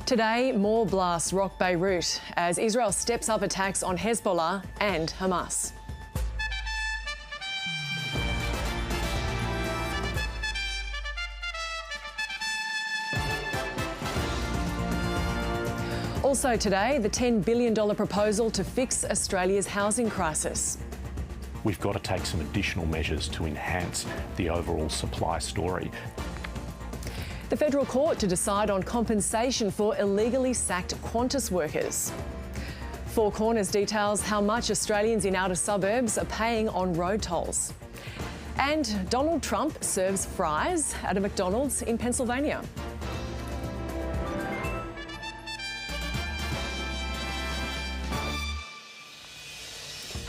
Today, more blasts rock Beirut as Israel steps up attacks on Hezbollah and Hamas. Also today, the $10 billion proposal to fix Australia's housing crisis. We've got to take some additional measures to enhance the overall supply story. The federal court to decide on compensation for illegally sacked Qantas workers. Four Corners details how much Australians in outer suburbs are paying on road tolls. And Donald Trump serves fries at a McDonald's in Pennsylvania.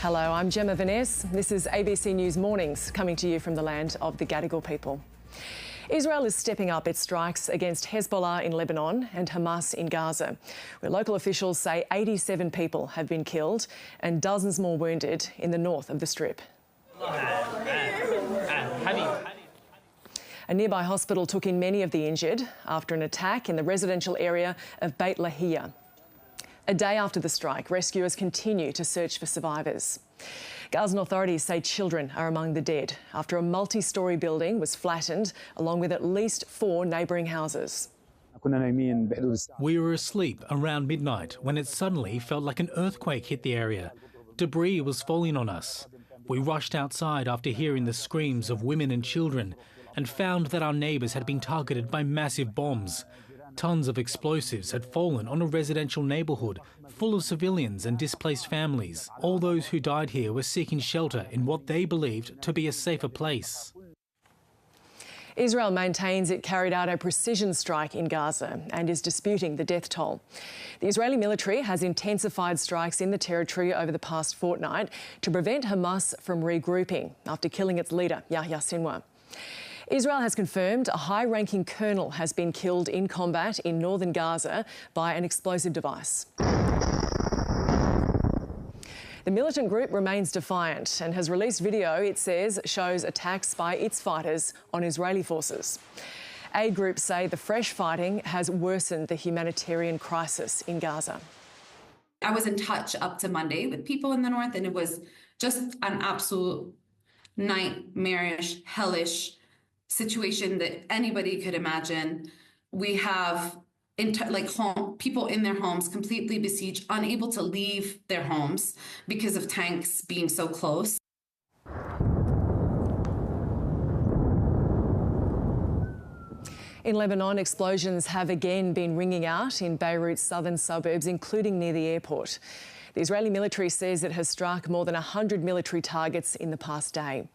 Hello, I'm Gemma Veness. This is ABC News Mornings, coming to you from the land of the Gadigal people. Israel is stepping up its strikes against Hezbollah in Lebanon and Hamas in Gaza, where local officials say 87 people have been killed and dozens more wounded in the north of the Strip. A nearby hospital took in many of the injured after an attack in the residential area of Beit Lahia. A day after the strike, rescuers continue to search for survivors. Gazan authorities say children are among the dead after a multi-storey building was flattened, along with at least 4 neighbouring houses. We were asleep around midnight when it suddenly felt like an earthquake hit the area. Debris was falling on us. We rushed outside after hearing the screams of women and children and found that our neighbours had been targeted by massive bombs. Tons of explosives had fallen on a residential neighbourhood full of civilians and displaced families. All those who died here were seeking shelter in what they believed to be a safer place. Israel maintains it carried out a precision strike in Gaza and is disputing the death toll. The Israeli military has intensified strikes in the territory over the past fortnight to prevent Hamas from regrouping after killing its leader, Yahya Sinwar. Israel has confirmed a high-ranking colonel has been killed in combat in northern Gaza by an explosive device. The militant group remains defiant and has released video, it says, shows attacks by its fighters on Israeli forces. Aid groups say the fresh fighting has worsened the humanitarian crisis in Gaza. I was in touch up to Monday with people in the north, and it was just an absolute nightmarish, hellish situation that anybody could imagine. We have people in their homes completely besieged, unable to leave their homes because of tanks being so close. In Lebanon, explosions have again been ringing out in Beirut's southern suburbs, including near the airport. The Israeli military says it has struck more than 100 military targets in the past day.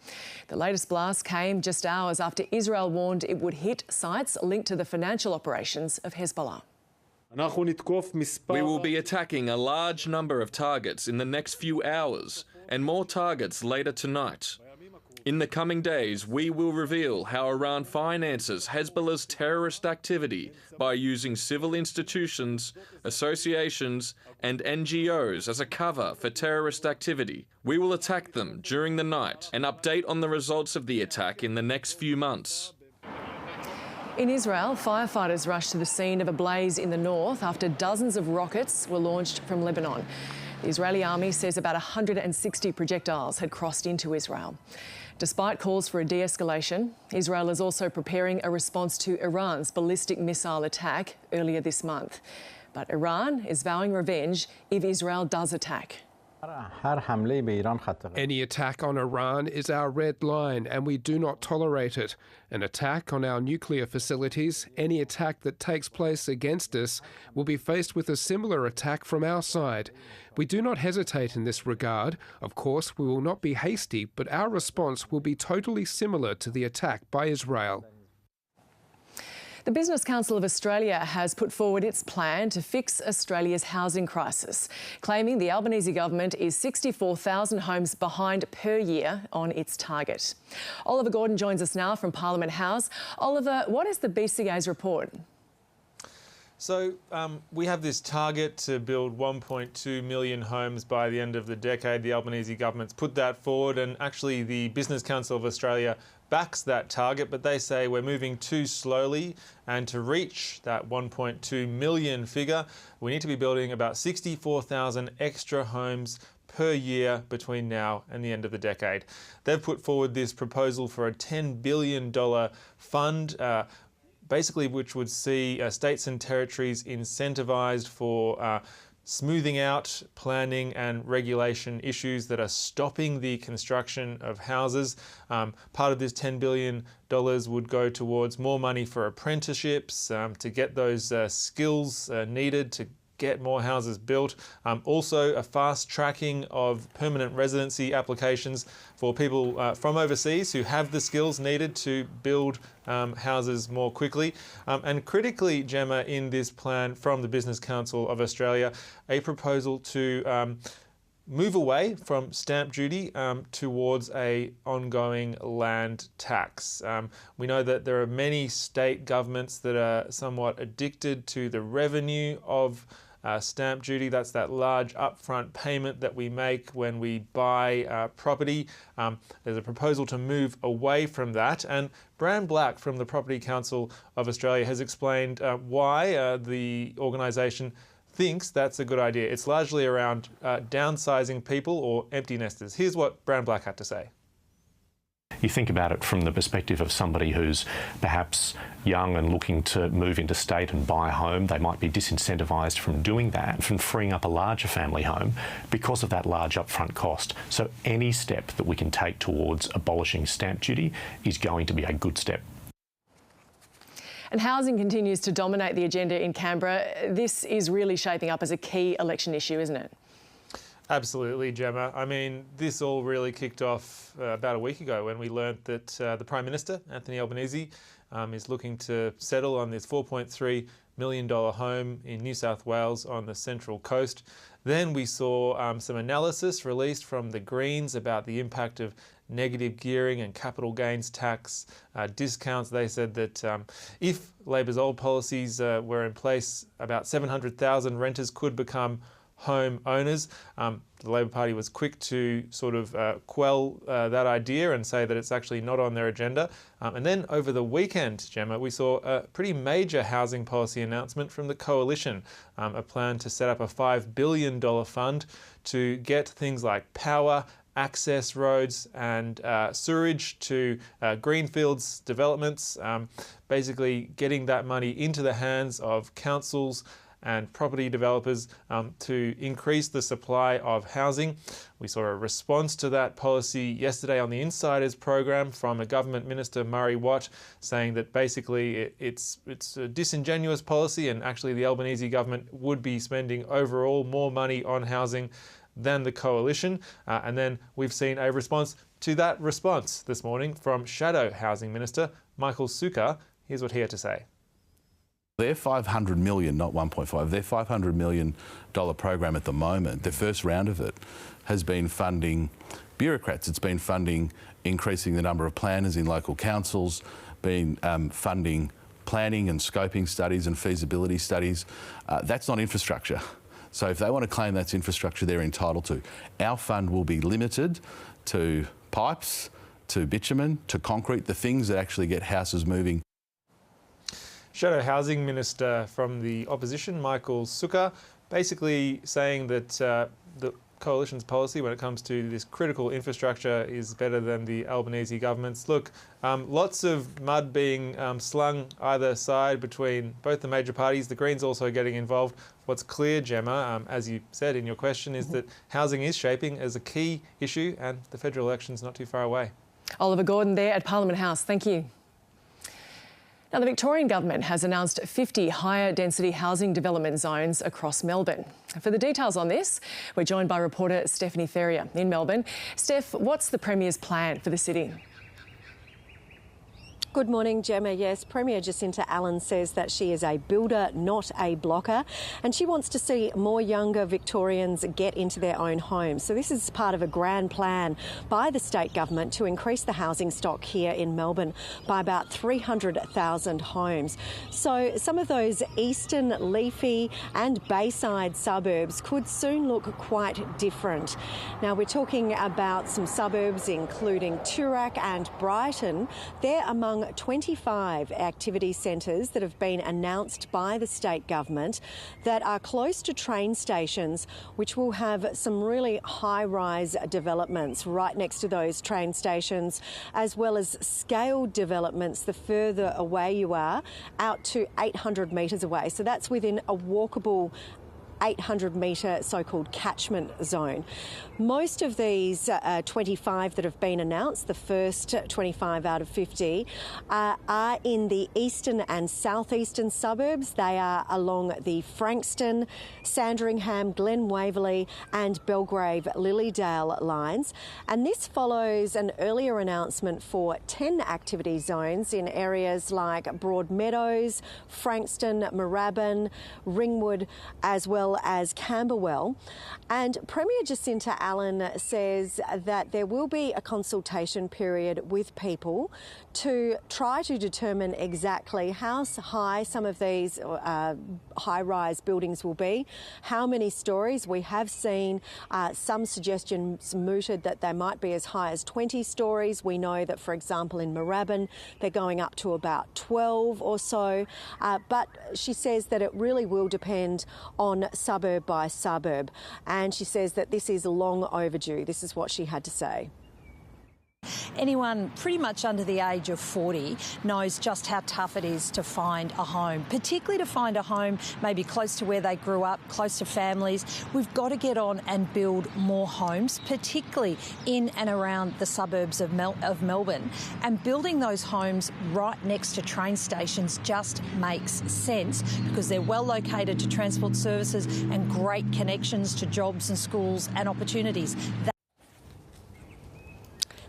The latest blast came just hours after Israel warned it would hit sites linked to the financial operations of Hezbollah. We will be attacking a large number of targets in the next few hours and more targets later tonight. In the coming days, we will reveal how Iran finances Hezbollah's terrorist activity by using civil institutions, associations, and NGOs as a cover for terrorist activity. We will attack them during the night and update on the results of the attack in the next few months. In Israel, firefighters rushed to the scene of a blaze in the north after dozens of rockets were launched from Lebanon. The Israeli army says about 160 projectiles had crossed into Israel. Despite calls for a de-escalation, Israel is also preparing a response to Iran's ballistic missile attack earlier this month. But Iran is vowing revenge if Israel does attack. Any attack on Iran is our red line, and we do not tolerate it. An attack on our nuclear facilities, any attack that takes place against us, will be faced with a similar attack from our side. We do not hesitate in this regard. Of course, we will not be hasty, but our response will be totally similar to the attack by Israel. The Business Council of Australia has put forward its plan to fix Australia's housing crisis, claiming the Albanese government is 64,000 homes behind per year on its target. Oliver Gordon joins us now from Parliament House. Oliver, what is the BCA's report? So we have this target to build 1.2 million homes by the end of the decade. The Albanese government's put that forward, and actually the Business Council of Australia backs that target, but they say we're moving too slowly, and to reach that 1.2 million figure, we need to be building about 64,000 extra homes per year between now and the end of the decade. They've put forward this proposal for a $10 billion fund, basically which would see states and territories incentivised for smoothing out planning and regulation issues that are stopping the construction of houses. Part of this $10 billion would go towards more money for apprenticeships to get those skills needed to get more houses built. Also a fast tracking of permanent residency applications for people from overseas who have the skills needed to build houses more quickly. And critically, Gemma, in this plan from the Business Council of Australia, a proposal to move away from stamp duty towards a ongoing land tax. We know that there are many state governments that are somewhat addicted to the revenue of stamp duty. That's that large upfront payment that we make when we buy property. There's a proposal to move away from that, and Bran Black from the Property Council of Australia has explained why the organisation thinks that's a good idea. It's largely around downsizing people or empty nesters. Here's what Bran Black had to say. You think about it from the perspective of somebody who's perhaps young and looking to move interstate and buy a home. They might be disincentivised from doing that, from freeing up a larger family home because of that large upfront cost. So any step that we can take towards abolishing stamp duty is going to be a good step. And housing continues to dominate the agenda in Canberra. This is really shaping up as a key election issue, isn't it? Absolutely, Gemma. I mean, this all really kicked off about a week ago when we learnt that the Prime Minister, Anthony Albanese, is looking to settle on this $4.3 million home in New South Wales on the Central Coast. Then we saw some analysis released from the Greens about the impact of negative gearing and capital gains tax discounts. They said that if Labor's old policies were in place, about 700,000 renters could become home owners. The Labor Party was quick to sort of quell that idea and say that it's actually not on their agenda. And then over the weekend, Gemma, we saw a pretty major housing policy announcement from the Coalition, a plan to set up a $5 billion fund to get things like power, access roads and sewerage to greenfields developments, basically getting that money into the hands of councils and property developers to increase the supply of housing. We saw a response to that policy yesterday on the Insiders program from a government minister, Murray Watt, saying that basically it's a disingenuous policy and actually the Albanese government would be spending overall more money on housing than the Coalition. And then we've seen a response to that response this morning from Shadow Housing Minister Michael Sukkar. Here's what he had to say. Their $500 million, not 1.5, their $500 million program at the moment, their first round of it, has been funding bureaucrats. It's been funding increasing the number of planners in local councils, been funding planning and scoping studies and feasibility studies. That's not infrastructure. So if they want to claim that's infrastructure, they're entitled to. Our fund will be limited to pipes, to bitumen, to concrete, the things that actually get houses moving. Shadow Housing Minister from the opposition, Michael Sukkar, basically saying that the Coalition's policy when it comes to this critical infrastructure is better than the Albanese government's. Look, lots of mud being slung either side between both the major parties, the Greens also getting involved. What's clear, Gemma, as you said in your question, is that housing is shaping as a key issue and the federal election's not too far away. Oliver Gordon there at Parliament House. Thank you. Now, the Victorian government has announced 50 higher density housing development zones across Melbourne. For the details on this, we're joined by reporter Stephanie Ferrier in Melbourne. Steph, what's the Premier's plan for the city? Good morning, Gemma. Yes, Premier Jacinta Allen says that she is a builder, not a blocker, and she wants to see more younger Victorians get into their own homes. So this is part of a grand plan by the state government to increase the housing stock here in Melbourne by about 300,000 homes. So some of those eastern, leafy and bayside suburbs could soon look quite different. Now, we're talking about some suburbs including Toorak and Brighton. They're among 25 activity centres that have been announced by the state government that are close to train stations, which will have some really high-rise developments right next to those train stations, as well as scaled developments the further away you are, out to 800 metres away. So that's within a walkable 800-metre so-called catchment zone. Most of these 25 that have been announced, the first 25 out of 50, are in the eastern and southeastern suburbs. They are along the Frankston, Sandringham, Glen Waverley and Belgrave Lilydale lines. And this follows an earlier announcement for 10 activity zones in areas like Broadmeadows, Frankston, Moorabbin, Ringwood, as well as Camberwell. And Premier Jacinta Allen says that there will be a consultation period with people to try to determine exactly how high some of these high-rise buildings will be, how many stories. We have seen some suggestions mooted that they might be as high as 20 stories. We know that, for example, in Moorabbin, they're going up to about 12 or so. But she says that it really will depend on suburb by suburb. And she says that this is long overdue. This is what she had to say. Anyone pretty much under the age of 40 knows just how tough it is to find a home, particularly to find a home maybe close to where they grew up, close to families. We've got to get on and build more homes, particularly in and around the suburbs of Melbourne. And building those homes right next to train stations just makes sense because they're well located to transport services and great connections to jobs and schools and opportunities.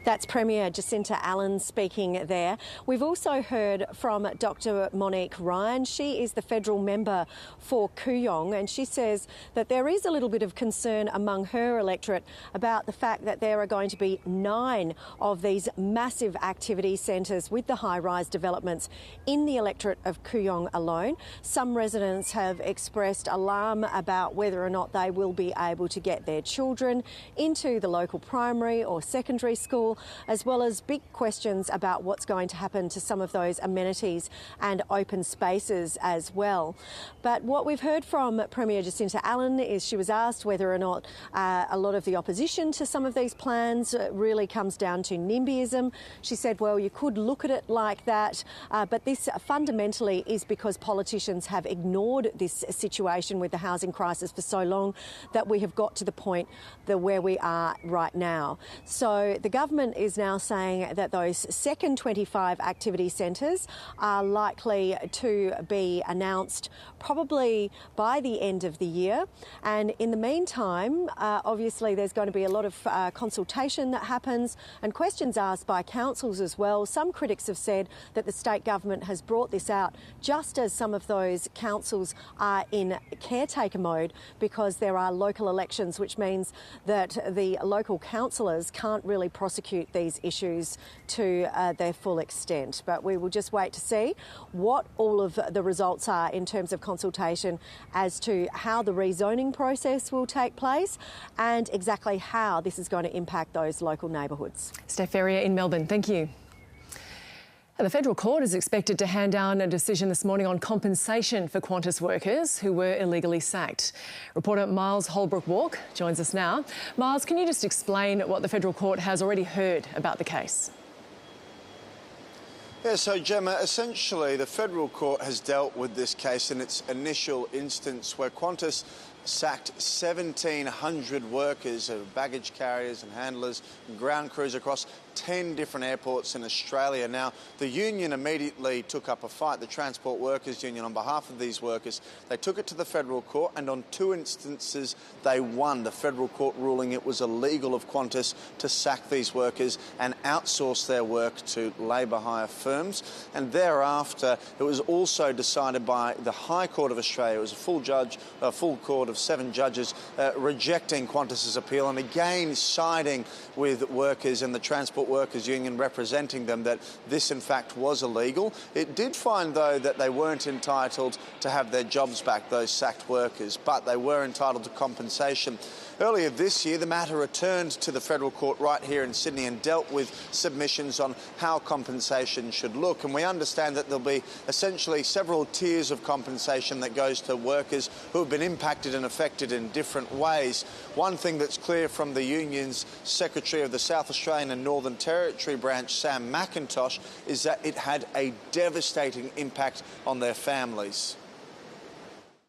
That's Premier Jacinta Allen speaking there. We've also heard from Dr Monique Ryan. She is the federal member for Kooyong, and she says that there is a little bit of concern among her electorate about the fact that there are going to be 9 of these massive activity centres with the high-rise developments in the electorate of Kooyong alone. Some residents have expressed alarm about whether or not they will be able to get their children into the local primary or secondary school, as well as big questions about what's going to happen to some of those amenities and open spaces as well. But what we've heard from Premier Jacinta Allen is she was asked whether or not a lot of the opposition to some of these plans really comes down to NIMBYism. She said, well, you could look at it like that, but this fundamentally is because politicians have ignored this situation with the housing crisis for so long that we have got to the point where we are right now. So the government is now saying that those second 25 activity centres are likely to be announced probably by the end of the year. And in the meantime, obviously there's going to be a lot of consultation that happens and questions asked by councils as well. Some critics have said that the state government has brought this out just as some of those councils are in caretaker mode because there are local elections, which means that the local councillors can't really prosecute these issues to their full extent. But we will just wait to see what all of the results are in terms of consultation as to how the rezoning process will take place and exactly how this is going to impact those local neighbourhoods. Steph Ferrier in Melbourne, thank you. The federal court is expected to hand down a decision this morning on compensation for Qantas workers who were illegally sacked. Reporter Miles Holbrook-Walk joins us now. Miles, can you just explain what the federal court has already heard about the case? Yeah, so Gemma, essentially the federal court has dealt with this case in its initial instance where Qantas sacked 1,700 workers, baggage carriers and handlers and ground crews across 10 different airports in Australia. Now, the union immediately took up a fight, the Transport Workers Union, on behalf of these workers. They took it to the federal court, and on 2 instances they won. The federal court ruling it was illegal of Qantas to sack these workers and outsource their work to labour hire firms. And thereafter, it was also decided by the High Court of Australia. It was a full court of 7 judges rejecting Qantas's appeal, and again siding with workers and the Transport Workers Union representing them that this in fact was illegal. It did find though that they weren't entitled to have their jobs back, those sacked workers, but they were entitled to compensation. Earlier this year, the matter returned to the federal court right here in Sydney and dealt with submissions on how compensation should look. And we understand that there'll be essentially several tiers of compensation that goes to workers who have been impacted and affected in different ways. One thing that's clear from the union's Secretary of the South Australian and Northern Territory branch, Sam McIntosh, is that it had a devastating impact on their families.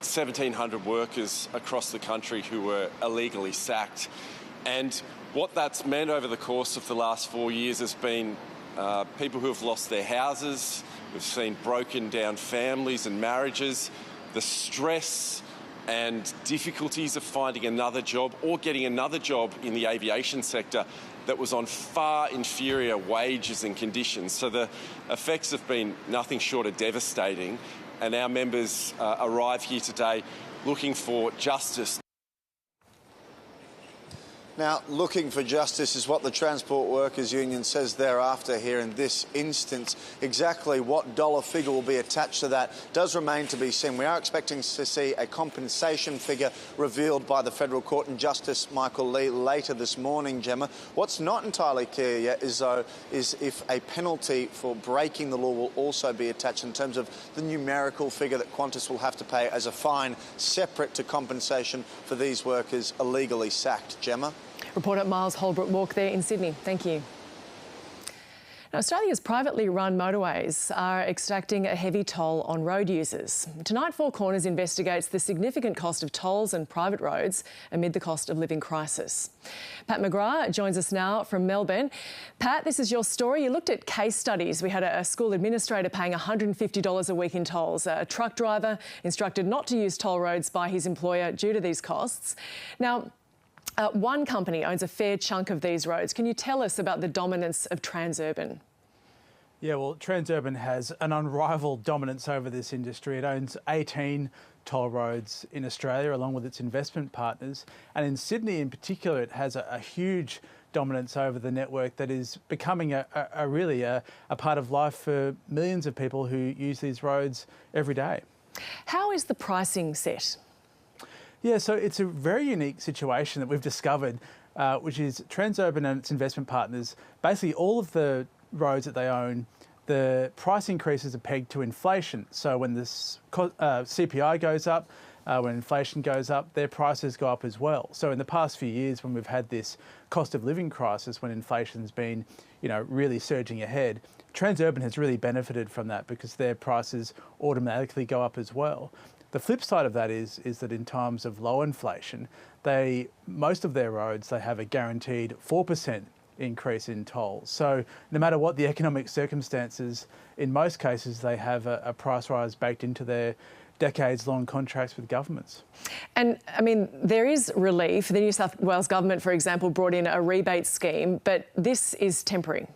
1,700 workers across the country who were illegally sacked. And what that's meant over the course of the last 4 years has been people who have lost their houses. We've seen broken down families and marriages, the stress and difficulties of finding another job or getting another job in the aviation sector that was on far inferior wages and conditions. So the effects have been nothing short of devastating. And our members arrive here today looking for justice. Now, looking for justice is what the Transport Workers Union says thereafter here in this instance. Exactly what dollar figure will be attached to that does remain to be seen. We are expecting to see a compensation figure revealed by the federal court and Justice Michael Lee later this morning, Gemma. What's not entirely clear yet is if a penalty for breaking the law will also be attached in terms of the numerical figure that Qantas will have to pay as a fine separate to compensation for these workers illegally sacked. Gemma? Reporter Miles Holbrook-Walk there in Sydney. Thank you. Now, Australia's privately run motorways are extracting a heavy toll on road users. Tonight, Four Corners investigates the significant cost of tolls and private roads amid the cost of living crisis. Pat McGrath joins us now from Melbourne. Pat, this is your story. You looked at case studies. We had a school administrator paying $150 a week in tolls, a truck driver instructed not to use toll roads by his employer due to these costs. Now, one company owns a fair chunk of these roads. Can you tell us about the dominance of Transurban? Yeah, well, Transurban has an unrivaled dominance over this industry. It owns 18 toll roads in Australia, along with its investment partners. And in Sydney in particular, it has a huge dominance over the network that is becoming really a part of life for millions of people who use these roads every day. How is the pricing set? Yeah, so it's a very unique situation that we've discovered, which is Transurban and its investment partners, basically all of the roads that they own, the price increases are pegged to inflation. So when the CPI goes up, when inflation goes up, their prices go up as well. So in the past few years, when we've had this cost of living crisis, when inflation's been, really surging ahead, Transurban has really benefited from that because their prices automatically go up as well. The flip side of that is that in times of low inflation, most of their roads, they have a guaranteed 4% increase in tolls. So no matter what the economic circumstances, in most cases, they have a price rise baked into their decades-long contracts with governments. And, I mean, there is relief. The New South Wales government, for example, brought in a rebate scheme, but this is temporary.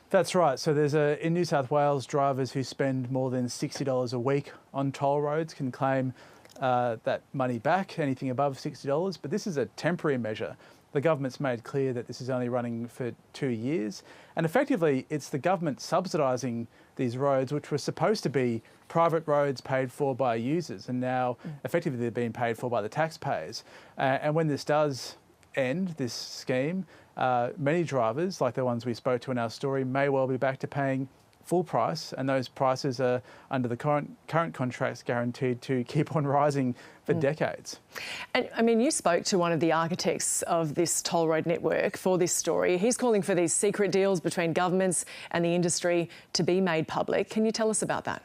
That's right. So in New South Wales, drivers who spend more than $60 a week on toll roads can claim that money back, anything above $60. But this is a temporary measure. The government's made clear that this is only running for 2 years. And effectively, it's the government subsidising these roads, which were supposed to be private roads paid for by users. And now, effectively, they're being paid for by the taxpayers. And when this does end, this scheme, many drivers, like the ones we spoke to in our story, may well be back to paying full price, and those prices are, under the current contracts, guaranteed to keep on rising for decades. And I mean, you spoke to one of the architects of this toll road network for this story. He's calling for these secret deals between governments and the industry to be made public. Can you tell us about that?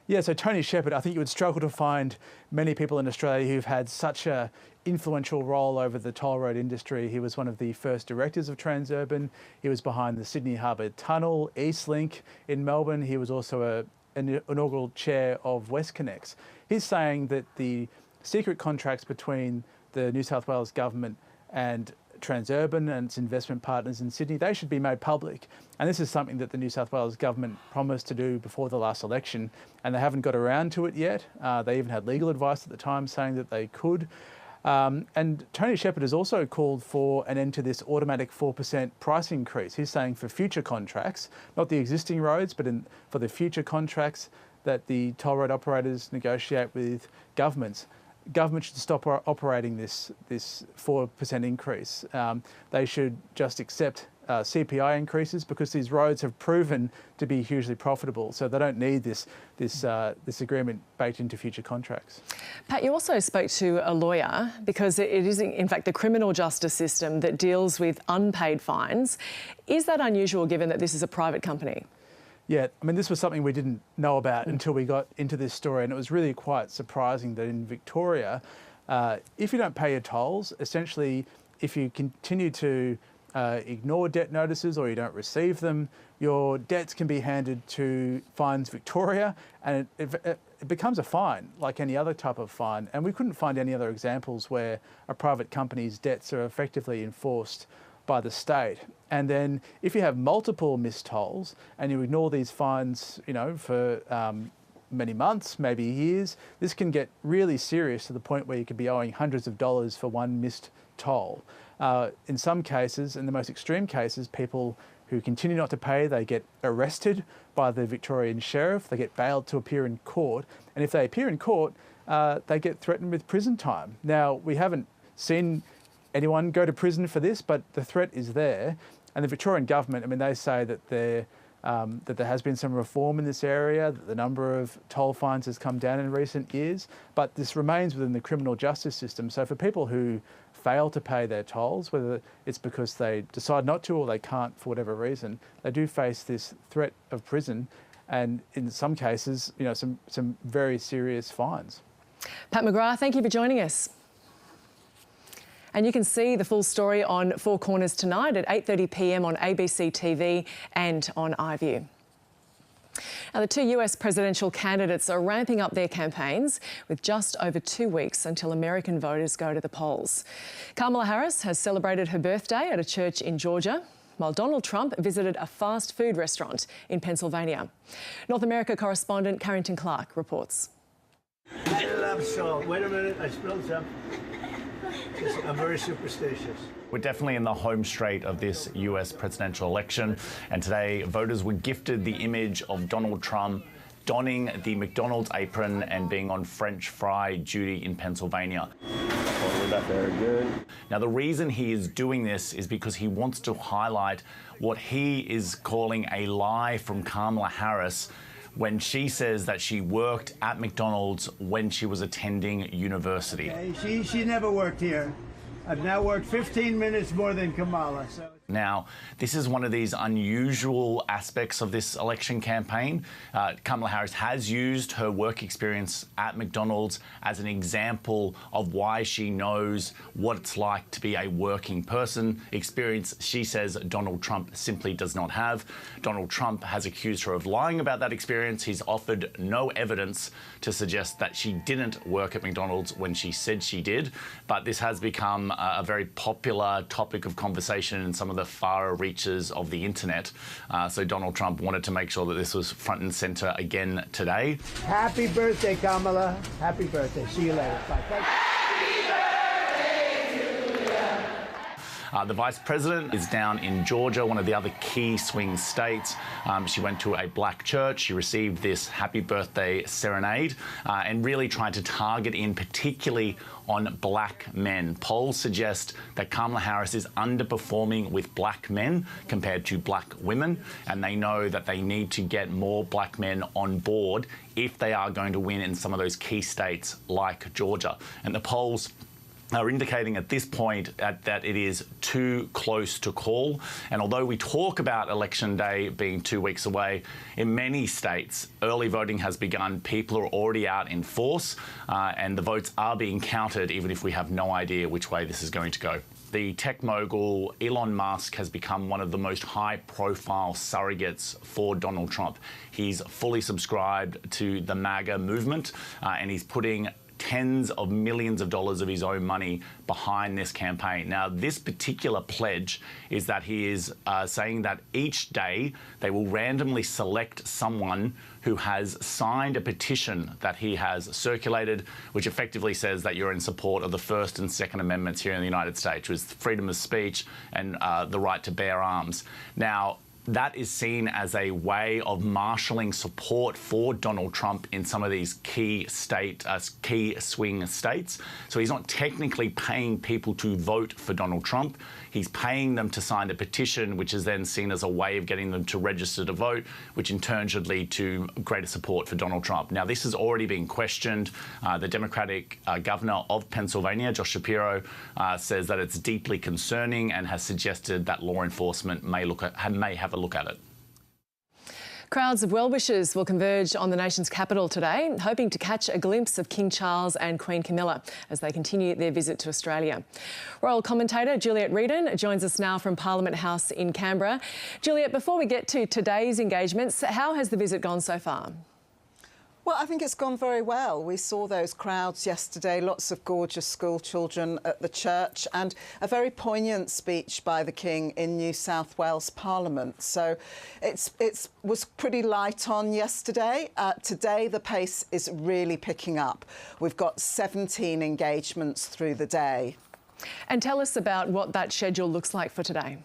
Yeah, so Tony Shepherd, I think you would struggle to find many people in Australia who've had such a influential role over the toll road industry. He was one of the first directors of Transurban. He was behind the Sydney Harbour Tunnel, Eastlink in Melbourne. He was also an inaugural chair of WestConnex. He's saying that the secret contracts between the New South Wales government and Transurban and its investment partners in Sydney, they should be made public. And this is something that the New South Wales government promised to do before the last election, and they haven't got around to it yet. They even had legal advice at the time saying that they could. And Tony Shepherd has also called for an end to this automatic 4% price increase. He's saying for future contracts, not the existing roads, but for the future contracts that the toll road operators negotiate with governments, government should stop operating this 4% increase. They should just accept CPI increases, because these roads have proven to be hugely profitable. So they don't need this agreement baked into future contracts. Pat, you also spoke to a lawyer, because it is in fact the criminal justice system that deals with unpaid fines. Is that unusual, given that this is a private company? Yeah, I mean, this was something we didn't know about until we got into this story, and it was really quite surprising that in Victoria, if you don't pay your tolls, essentially, if you continue to ignore debt notices or you don't receive them, your debts can be handed to Fines Victoria, and it becomes a fine like any other type of fine. And we couldn't find any other examples where a private company's debts are effectively enforced by the state. And then if you have multiple missed tolls and you ignore these fines, for many months, maybe years, this can get really serious, to the point where you could be owing hundreds of dollars for one missed toll. In some cases, in the most extreme cases, people who continue not to pay, they get arrested by the Victorian Sheriff, they get bailed to appear in court, and if they appear in court, they get threatened with prison time. Now, we haven't seen anyone go to prison for this, but the threat is there. And the Victorian government, I mean, they say that there has been some reform in this area, that the number of toll fines has come down in recent years, but this remains within the criminal justice system. So for people who fail to pay their tolls, whether it's because they decide not to or they can't for whatever reason, they do face this threat of prison, and in some cases, some very serious fines. Pat McGrath, thank you for joining us. And you can see the full story on Four Corners tonight at 8:30 p.m. on ABC TV and on iView. Now, the two US presidential candidates are ramping up their campaigns with just over 2 weeks until American voters go to the polls. Kamala Harris has celebrated her birthday at a church in Georgia, while Donald Trump visited a fast food restaurant in Pennsylvania. North America correspondent Carrington Clark reports. I love salt. Wait a minute, I spilled some. I'm very superstitious. We're definitely in the home straight of this US presidential election, and today voters were gifted the image of Donald Trump donning the McDonald's apron and being on French fry duty in Pennsylvania. Very good. Now, the reason he is doing this is because he wants to highlight what he is calling a lie from Kamala Harris when she says that she worked at McDonald's when she was attending university. Okay, she never worked here. I've now worked 15 minutes more than Kamala. So. Now, this is one of these unusual aspects of this election campaign. Kamala Harris has used her work experience at McDonald's as an example of why she knows what it's like to be a working person, experience she says Donald Trump simply does not have. Donald Trump has accused her of lying about that experience. He's offered no evidence to suggest that she didn't work at McDonald's when she said she did, but this has become a very popular topic of conversation in some of the far reaches of the internet. So Donald Trump wanted to make sure that this was front and center again today. Happy birthday, Kamala. Happy birthday. See you later. Bye. The Vice President is down in Georgia, one of the other key swing states. She went to a black church. She received this happy birthday serenade and really tried to target in particularly on black men. Polls suggest that Kamala Harris is underperforming with black men compared to black women, and they know that they need to get more black men on board if they are going to win in some of those key states like Georgia. And the polls are indicating at this point that it is too close to call. And although we talk about Election Day being 2 weeks away, in many states, early voting has begun. People are already out in force, and the votes are being counted, even if we have no idea which way this is going to go. The tech mogul Elon Musk has become one of the most high-profile surrogates for Donald Trump. He's fully subscribed to the MAGA movement, and he's putting tens of millions of dollars of his own money behind this campaign. Now, this particular pledge is that he is saying that each day they will randomly select someone who has signed a petition that he has circulated, which effectively says that you're in support of the First and Second Amendments here in the United States, which is freedom of speech and the right to bear arms. Now, that is seen as a way of marshalling support for Donald Trump in some of these key swing states. So he's not technically paying people to vote for Donald Trump. He's paying them to sign the petition, which is then seen as a way of getting them to register to vote, which in turn should lead to greater support for Donald Trump. Now, this has already been questioned. The Democratic governor of Pennsylvania, Josh Shapiro, says that it's deeply concerning and has suggested that law enforcement may have a look at it. Crowds of well-wishers will converge on the nation's capital today, hoping to catch a glimpse of King Charles and Queen Camilla as they continue their visit to Australia. Royal commentator Juliet Reardon joins us now from Parliament House in Canberra. Juliet, before we get to today's engagements, how has the visit gone so far? Well, I think it's gone very well. We saw those crowds yesterday, lots of gorgeous school children at the church and a very poignant speech by the King in New South Wales Parliament. So it was pretty light on yesterday. Today, the pace is really picking up. We've got 17 engagements through the day. And tell us about what that schedule looks like for today.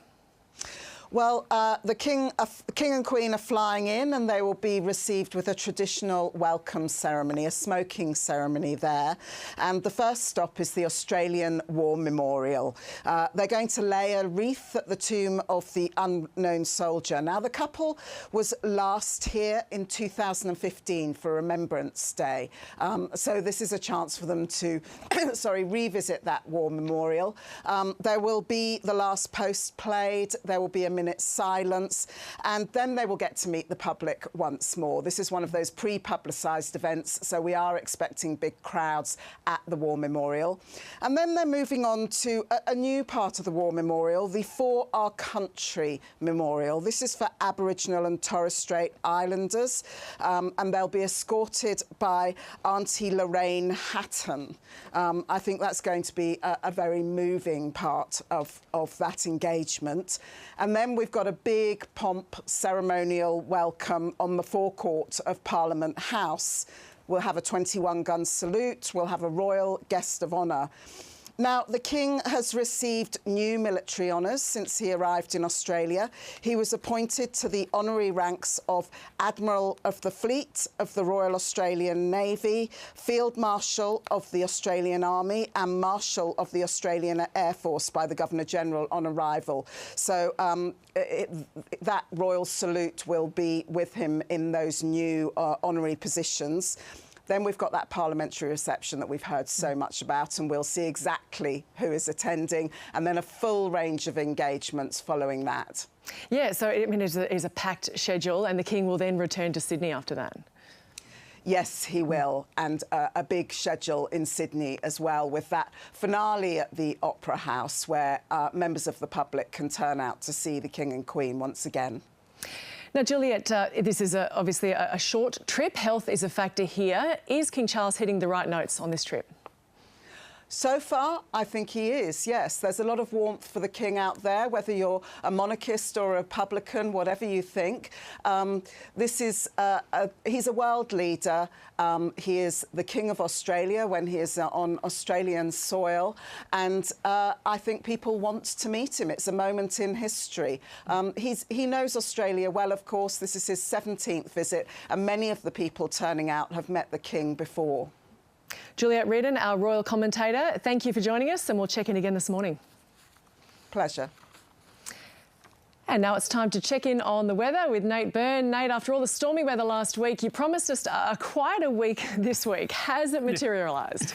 Well, the King and Queen are flying in and they will be received with a traditional welcome ceremony, a smoking ceremony there. And the first stop is the Australian War Memorial. They're going to lay a wreath at the tomb of the unknown soldier. Now, the couple was last here in 2015 for Remembrance Day. So this is a chance for them to, revisit that war memorial. There will be the last post played. There will be a minute's silence, and then they will get to meet the public once more. This is one of those pre-publicised events, so we are expecting big crowds at the War Memorial. And then they're moving on to a new part of the War Memorial, the For Our Country Memorial. This is for Aboriginal and Torres Strait Islanders, and they'll be escorted by Auntie Lorraine Hatton. I think that's going to be a very moving part of that engagement. And then we've got a big pomp ceremonial welcome on the forecourt of Parliament House. We'll have a 21-gun salute. We'll have a royal guest of honour. Now, the King has received new military honours since he arrived in Australia. He was appointed to the honorary ranks of Admiral of the Fleet of the Royal Australian Navy, Field Marshal of the Australian Army and Marshal of the Australian Air Force by the Governor-General on arrival. So that royal salute will be with him in those new honorary positions. Then we've got that parliamentary reception that we've heard so much about, and we'll see exactly who is attending, and then a full range of engagements following that. Yeah, so I mean, it is a packed schedule, and the King will then return to Sydney after that. Yes, he will, and a big schedule in Sydney as well, with that finale at the Opera House where members of the public can turn out to see the King and Queen once again. Now, Juliet, this is obviously a short trip. Health is a factor here. Is King Charles hitting the right notes on this trip? So far, I think he is, yes. There's a lot of warmth for the King out there, whether you're a monarchist or a Republican, whatever you think. He's a world leader. He is the King of Australia when he is on Australian soil. And I think people want to meet him. It's a moment in history. He knows Australia well, of course. This is his 17th visit, and many of the people turning out have met the King before. Juliet Reardon, our royal commentator, thank you for joining us, and we'll check in again this morning. Pleasure. And now it's time to check in on the weather with Nate Byrne. Nate, after all the stormy weather last week, you promised us quite a week this week. Has it materialised?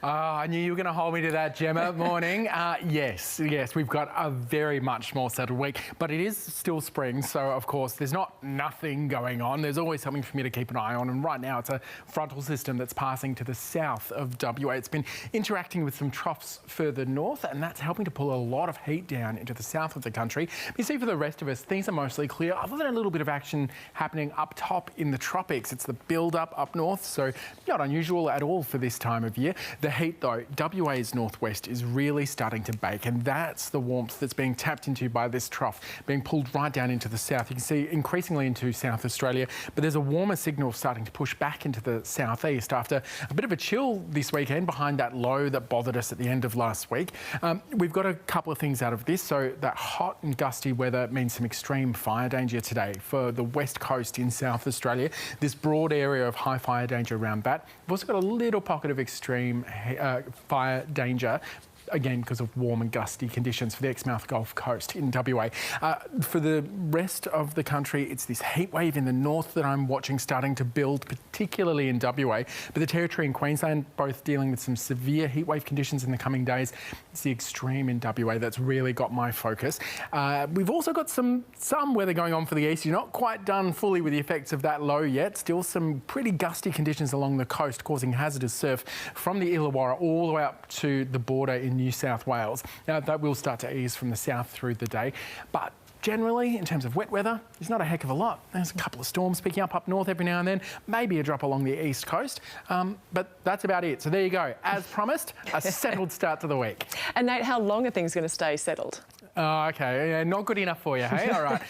I knew you were going to hold me to that, Gemma. Morning. Yes, we've got a very much more settled week, but it is still spring, so of course there's nothing going on. There's always something for me to keep an eye on, and right now it's a frontal system that's passing to the south of WA. It's been interacting with some troughs further north, and that's helping to pull a lot of heat down into the south of the country. You see, for the rest of us, things are mostly clear, other than a little bit of action happening up top in the tropics. It's the build-up up north, so not unusual at all for this time of year. The heat, though, WA's northwest is really starting to bake, and that's the warmth that's being tapped into by this trough, being pulled right down into the south. You can see increasingly into South Australia, but there's a warmer signal starting to push back into the southeast after a bit of a chill this weekend behind that low that bothered us at the end of last week. We've got a couple of things out of this. So that hot and gusty weather means some extreme fire danger today for the west coast in South Australia. This broad area of high fire danger around that. We've also got a little pocket of extreme fire danger, again because of warm and gusty conditions for the Exmouth Gulf Coast in WA. For the rest of the country, it's this heat wave in the north that I'm watching starting to build, particularly in WA. But the Territory and Queensland both dealing with some severe heat wave conditions in the coming days. It's the extreme in WA that's really got my focus. We've also got some weather going on for the east. You're not quite done fully with the effects of that low yet. Still some pretty gusty conditions along the coast causing hazardous surf from the Illawarra all the way up to the border in New South Wales. Now, that will start to ease from the south through the day, but generally, in terms of wet weather, there's not a heck of a lot. There's a couple of storms picking up north every now and then, maybe a drop along the east coast, but that's about it. So there you go. As promised, a settled start to the week. And Nate, how long are things going to stay settled? Okay, yeah, not good enough for you, hey? All right.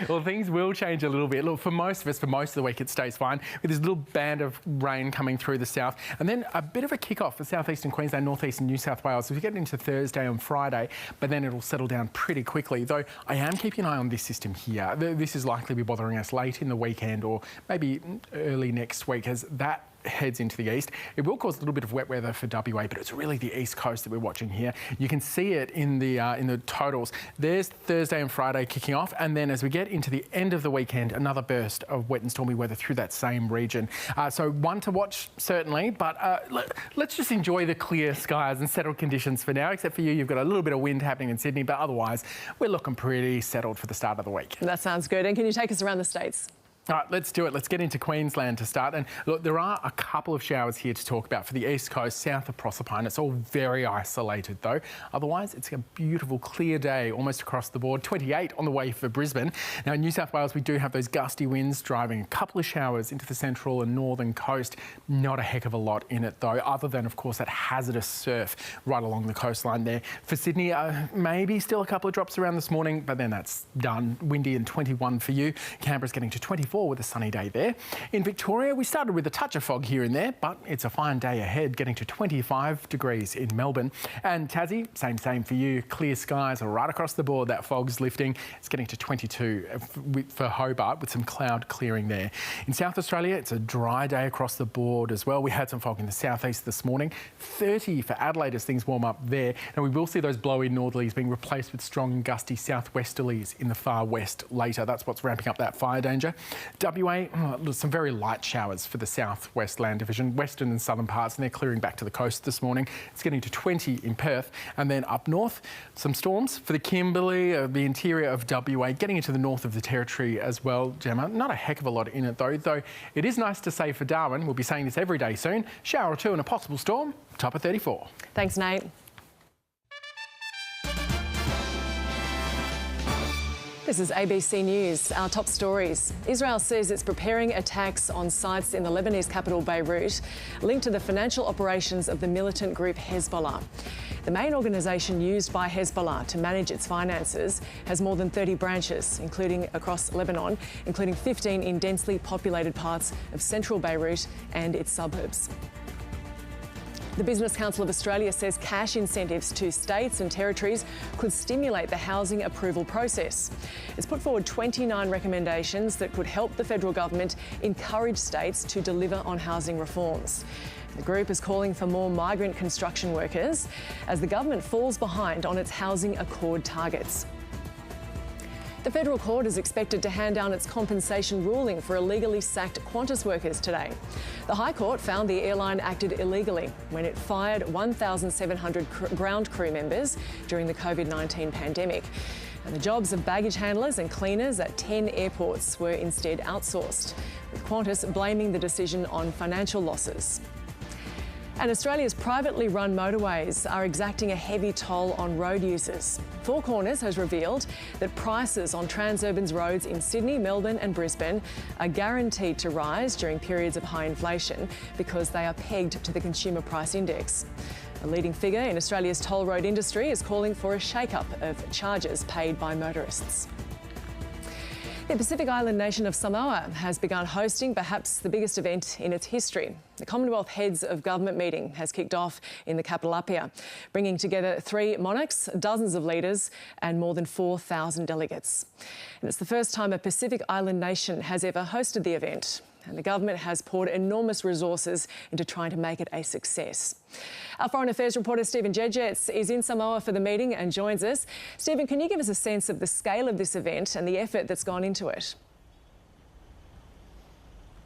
Well, things will change a little bit. Look, for most of us, for most of the week, it stays fine, with this little band of rain coming through the south, and then a bit of a kick-off for southeastern Queensland, northeast and New South Wales. So we get into Thursday and Friday, but then it'll settle down pretty quickly, though I am keeping an eye on this system here. This is likely to be bothering us late in the weekend or maybe early next week, as that heads into the east. It will cause a little bit of wet weather for WA, but it's really the east coast that we're watching here. You can see it in the totals. There's Thursday and Friday kicking off, and then as we get into the end of the weekend, another burst of wet and stormy weather through that same region. So one to watch, certainly, but let's just enjoy the clear skies and settled conditions for now, except for you. You've got a little bit of wind happening in Sydney, but otherwise we're looking pretty settled for the start of the week. That sounds good. And can you take us around the states? All right, let's do it. Let's get into Queensland to start. And look, there are a couple of showers here to talk about for the east coast, south of Proserpine. It's all very isolated, though. Otherwise, it's a beautiful, clear day almost across the board. 28 on the way for Brisbane. Now, in New South Wales, we do have those gusty winds driving a couple of showers into the central and northern coast. Not a heck of a lot in it, though, other than, of course, that hazardous surf right along the coastline there. For Sydney, maybe still a couple of drops around this morning, but then that's done. Windy and 21 for you. Canberra's getting to 24 with a sunny day there. In Victoria, we started with a touch of fog here and there, but it's a fine day ahead, getting to 25 degrees in Melbourne. And Tassie, same for you. Clear skies right across the board. That fog's lifting. It's getting to 22 for Hobart with some cloud clearing there. In South Australia, it's a dry day across the board as well. We had some fog in the southeast this morning. 30 for Adelaide as things warm up there. And we will see those blowy northerlies being replaced with strong and gusty southwesterlies in the far west later. That's what's ramping up that fire danger. WA, some very light showers for the southwest land division, western and southern parts, and they're clearing back to the coast this morning. It's getting to 20 in Perth. And then up north, some storms for the Kimberley, the interior of WA, getting into the north of the Territory as well, Gemma. Not a heck of a lot in it, though it is nice to say for Darwin, we'll be saying this every day soon, shower or two and a possible storm, top of 34. Thanks, Nate. This is ABC News. Our top stories. Israel says it's preparing attacks on sites in the Lebanese capital Beirut linked to the financial operations of the militant group Hezbollah. The main organisation used by Hezbollah to manage its finances has more than 30 branches, including across Lebanon, including 15 in densely populated parts of central Beirut and its suburbs. The Business Council of Australia says cash incentives to states and territories could stimulate the housing approval process. It's put forward 29 recommendations that could help the federal government encourage states to deliver on housing reforms. The group is calling for more migrant construction workers as the government falls behind on its housing accord targets. The federal court is expected to hand down its compensation ruling for illegally sacked Qantas workers today. The High Court found the airline acted illegally when it fired 1,700 ground crew members during the COVID-19 pandemic. And the jobs of baggage handlers and cleaners at 10 airports were instead outsourced, with Qantas blaming the decision on financial losses. And Australia's privately run motorways are exacting a heavy toll on road users. Four Corners has revealed that prices on Transurban's roads in Sydney, Melbourne and Brisbane are guaranteed to rise during periods of high inflation because they are pegged to the Consumer Price Index. A leading figure in Australia's toll road industry is calling for a shake-up of charges paid by motorists. The Pacific Island nation of Samoa has begun hosting perhaps the biggest event in its history. The Commonwealth Heads of Government meeting has kicked off in the capital Apia, bringing together 3 monarchs, dozens of leaders and more than 4,000 delegates. And it's the first time a Pacific Island nation has ever hosted the event. And the government has poured enormous resources into trying to make it a success. Our Foreign Affairs reporter Stephen Jedgetz is in Samoa for the meeting and joins us. Stephen, can you give us a sense of the scale of this event and the effort that's gone into it?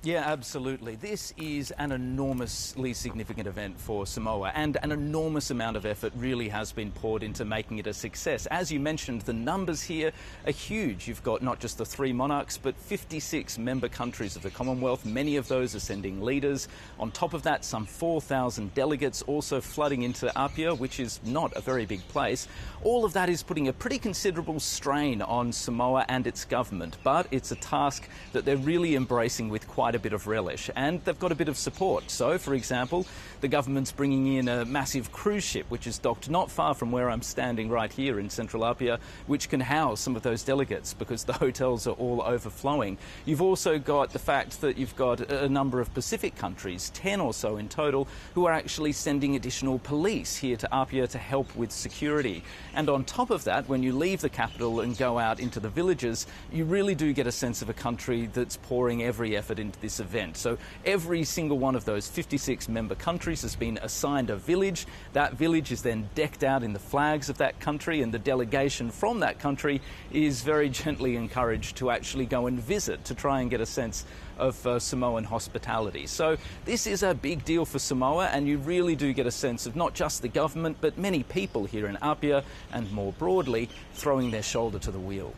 Yeah, absolutely. This is an enormously significant event for Samoa, and an enormous amount of effort really has been poured into making it a success. As you mentioned, the numbers here are huge. You've got not just the 3 monarchs, but 56 member countries of the Commonwealth. Many of those are sending leaders. On top of that, some 4,000 delegates also flooding into Apia, which is not a very big place. All of that is putting a pretty considerable strain on Samoa and its government, but it's a task that they're really embracing with quite a bit of relish, and they've got a bit of support. So, for example, the government's bringing in a massive cruise ship which is docked not far from where I'm standing right here in central Apia, which can house some of those delegates because the hotels are all overflowing. You've also got the fact that you've got a number of Pacific countries, 10 or so in total, who are actually sending additional police here to Apia to help with security. And on top of that, when you leave the capital and go out into the villages, you really do get a sense of a country that's pouring every effort into this event. So every single one of those 56 member countries has been assigned a village. That village is then decked out in the flags of that country, and the delegation from that country is very gently encouraged to actually go and visit to try and get a sense of Samoan hospitality. So this is a big deal for Samoa, and you really do get a sense of not just the government but many people here in Apia and more broadly throwing their shoulder to the wheel.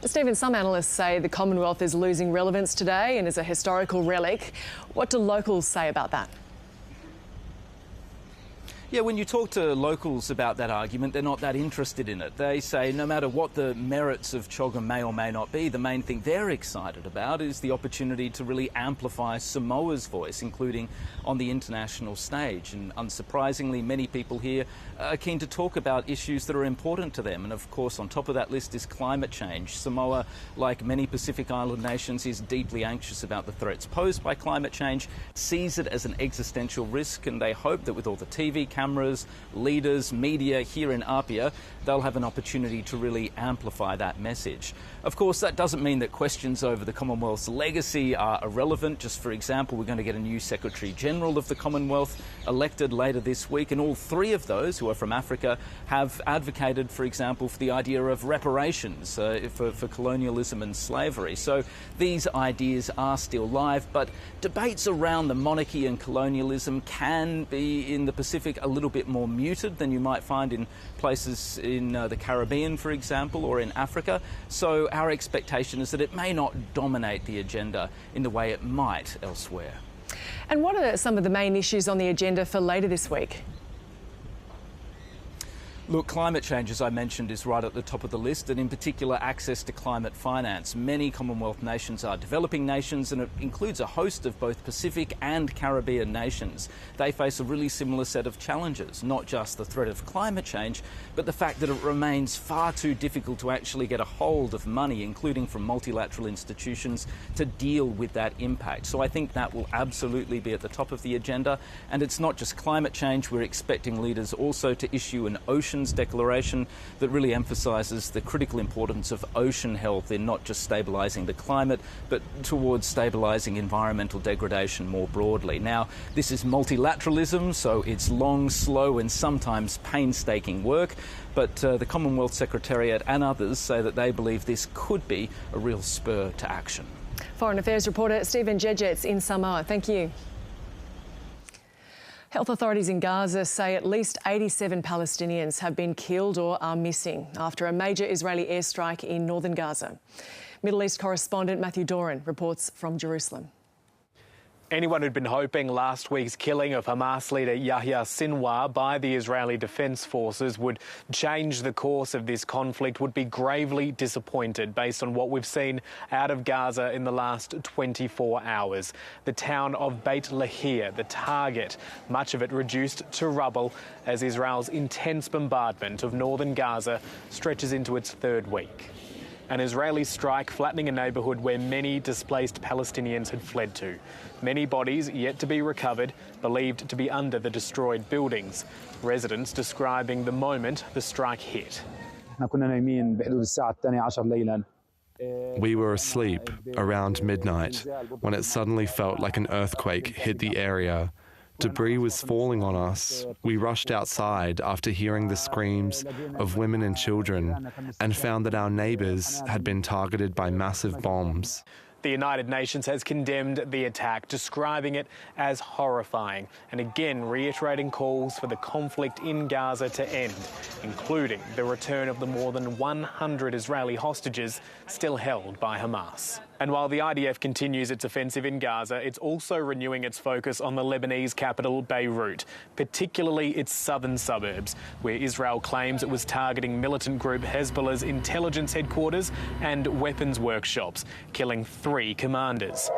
Stephen, some analysts say the Commonwealth is losing relevance today and is a historical relic. What do locals say about that? Yeah, when you talk to locals about that argument, they're not that interested in it. They say no matter what the merits of CHOGM may or may not be, the main thing they're excited about is the opportunity to really amplify Samoa's voice, including on the international stage. And unsurprisingly, many people here are keen to talk about issues that are important to them. And of course, on top of that list is climate change. Samoa, like many Pacific Island nations, is deeply anxious about the threats posed by climate change, sees it as an existential risk, and they hope that with all the TV cameras, leaders, media here in Apia, they'll have an opportunity to really amplify that message. Of course, that doesn't mean that questions over the Commonwealth's legacy are irrelevant. Just for example, we're going to get a new Secretary-General of the Commonwealth elected later this week, and all 3 of those who are from Africa have advocated, for example, for the idea of reparations for colonialism and slavery. So these ideas are still live, but debates around the monarchy and colonialism can be in the Pacific a little bit more muted than you might find in places in the Caribbean, for example, or in Africa. So our expectation is that it may not dominate the agenda in the way it might elsewhere. And what are some of the main issues on the agenda for later this week? Look, climate change, as I mentioned, is right at the top of the list, and in particular access to climate finance. Many Commonwealth nations are developing nations, and it includes a host of both Pacific and Caribbean nations. They face a really similar set of challenges, not just the threat of climate change, but the fact that it remains far too difficult to actually get a hold of money, including from multilateral institutions, to deal with that impact. So I think that will absolutely be at the top of the agenda. And it's not just climate change. We're expecting leaders also to issue an ocean Nations declaration that really emphasises the critical importance of ocean health in not just stabilising the climate, but towards stabilising environmental degradation more broadly. Now, this is multilateralism, so it's long, slow and sometimes painstaking work, but the Commonwealth Secretariat and others say that they believe this could be a real spur to action. Foreign Affairs reporter Stephen Jedget's in Samoa. Thank you. Health authorities in Gaza say at least 87 Palestinians have been killed or are missing after a major Israeli airstrike in northern Gaza. Middle East correspondent Matthew Doran reports from Jerusalem. Anyone who'd been hoping last week's killing of Hamas leader Yahya Sinwar by the Israeli Defense Forces would change the course of this conflict would be gravely disappointed based on what we've seen out of Gaza in the last 24 hours. The town of Beit Lahir, the target, much of it reduced to rubble as Israel's intense bombardment of northern Gaza stretches into its third week. An Israeli strike flattening a neighbourhood where many displaced Palestinians had fled to. Many bodies yet to be recovered, believed to be under the destroyed buildings. Residents describing the moment the strike hit. We were asleep around midnight when it suddenly felt like an earthquake hit the area. Debris was falling on us. We rushed outside after hearing the screams of women and children and found that our neighbours had been targeted by massive bombs. The United Nations has condemned the attack, describing it as horrifying, and again reiterating calls for the conflict in Gaza to end, including the return of the more than 100 Israeli hostages still held by Hamas. And while the IDF continues its offensive in Gaza, it's also renewing its focus on the Lebanese capital, Beirut, particularly its southern suburbs, where Israel claims it was targeting militant group Hezbollah's intelligence headquarters and weapons workshops, killing 3 commanders.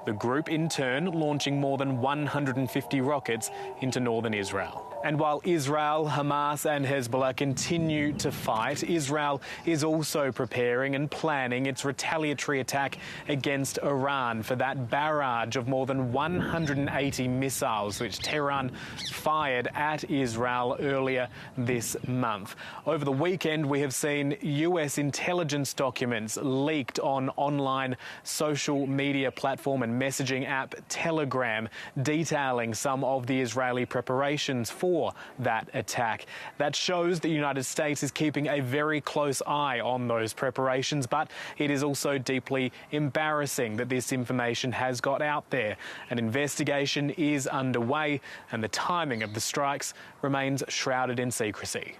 The group, in turn, launching more than 150 rockets into northern Israel. And while Israel, Hamas and Hezbollah continue to fight, Israel is also preparing and planning its retaliatory attack against Iran for that barrage of more than 180 missiles which Tehran fired at Israel earlier this month. Over the weekend, we have seen US intelligence documents leaked on online social media platform and messaging app Telegram, detailing some of the Israeli preparations for that attack. That shows the United States is keeping a very close eye on those preparations, but it is also deeply embarrassing that this information has got out there. An investigation is underway and the timing of the strikes remains shrouded in secrecy.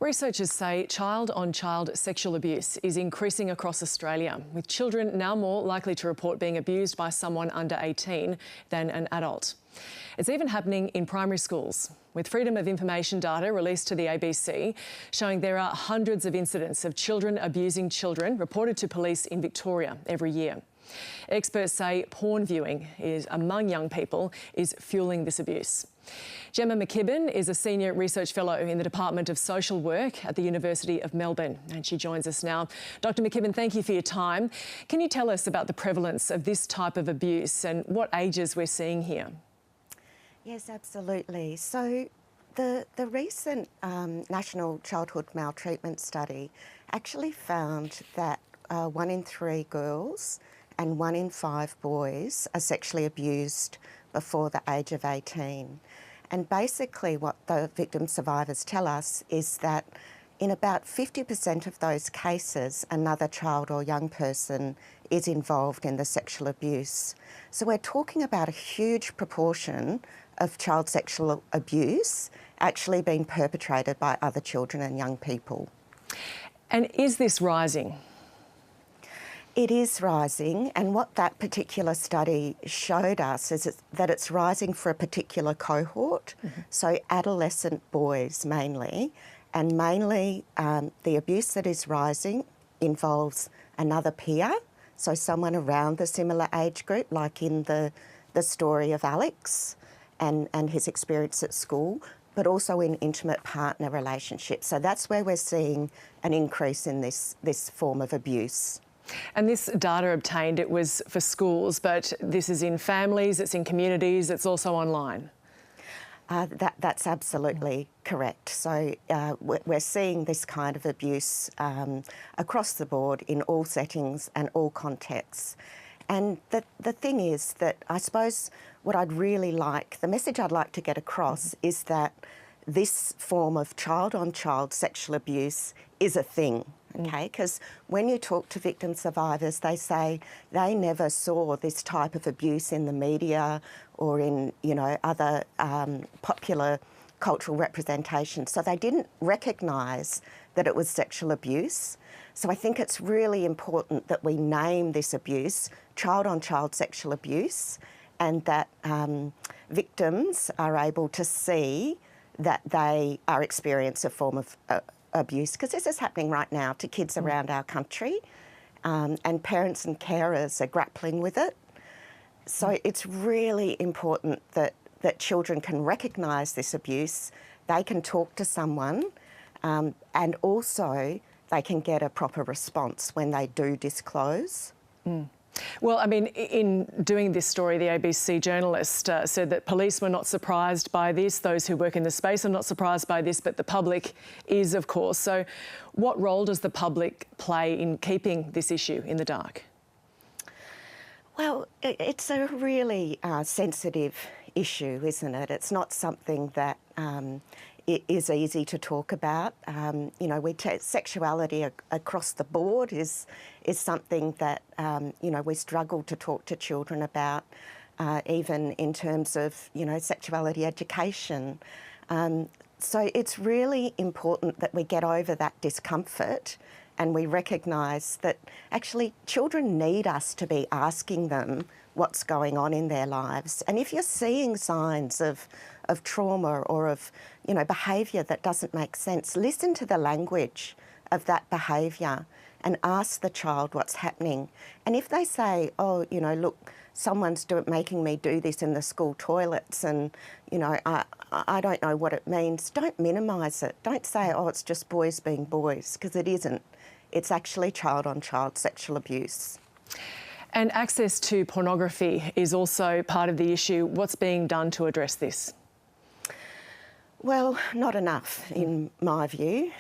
Researchers say child-on-child sexual abuse is increasing across Australia, with children now more likely to report being abused by someone under 18 than an adult. It's even happening in primary schools, with Freedom of Information data released to the ABC showing there are hundreds of incidents of children abusing children reported to police in Victoria every year. Experts say porn viewing among young people is fueling this abuse. Gemma McKibben is a Senior Research Fellow in the Department of Social Work at the University of Melbourne, and she joins us now. Dr McKibben, thank you for your time. Can you tell us about the prevalence of this type of abuse and what ages we're seeing here? Yes, absolutely. So the recent National Childhood Maltreatment Study actually found that 1 in 3 girls and 1 in 5 boys are sexually abused before the age of 18. And basically what the victim survivors tell us is that in about 50% of those cases, another child or young person is involved in the sexual abuse. So we're talking about a huge proportion of child sexual abuse actually being perpetrated by other children and young people. And is this rising? It is rising, and what that particular study showed us is that it's rising for a particular cohort, so adolescent boys mainly, and mainly the abuse that is rising involves another peer, so someone around the similar age group, like in the story of Alex and his experience at school, but also in intimate partner relationships. So that's where we're seeing an increase in this form of abuse. And this data obtained, it was for schools, but this is in families, it's in communities, it's also online. That's absolutely correct. So we're seeing this kind of abuse across the board in all settings and all contexts. And the thing is that I suppose what I'd really like, the message I'd like to get across is that this form of child-on-child sexual abuse is a thing, okay? Because when you talk to victim survivors, they say they never saw this type of abuse in the media or in, you know, other popular cultural representations. So they didn't recognise that it was sexual abuse. So I think it's really important that we name this abuse child-on-child sexual abuse, and that victims are able to see that they are experiencing a form of abuse, because this is happening right now to kids around our country, and parents and carers are grappling with it. So it's really important that children can recognise this abuse, they can talk to someone, and also they can get a proper response when they do disclose. Well, I mean, in doing this story, the ABC journalist said that police were not surprised by this. Those who work in the space are not surprised by this, but the public is, of course. So what role does the public play in keeping this issue in the dark? Well, it's a really sensitive issue, isn't it? It's not something that it is easy to talk about. You know, sexuality across the board is something that, you know, we struggle to talk to children about, even in terms of, you know, sexuality education. So it's really important that we get over that discomfort and we recognise that actually children need us to be asking them what's going on in their lives. And if you're seeing signs of trauma or of, you know, behaviour that doesn't make sense, listen to the language of that behaviour and ask the child what's happening. And if they say, oh, you know, look, someone's making me do this in the school toilets and, you know, I don't know what it means, don't minimise it. Don't say, oh, it's just boys being boys, because it isn't. It's actually child-on-child sexual abuse. And access to pornography is also part of the issue. What's being done to address this? Well, not enough, in my view.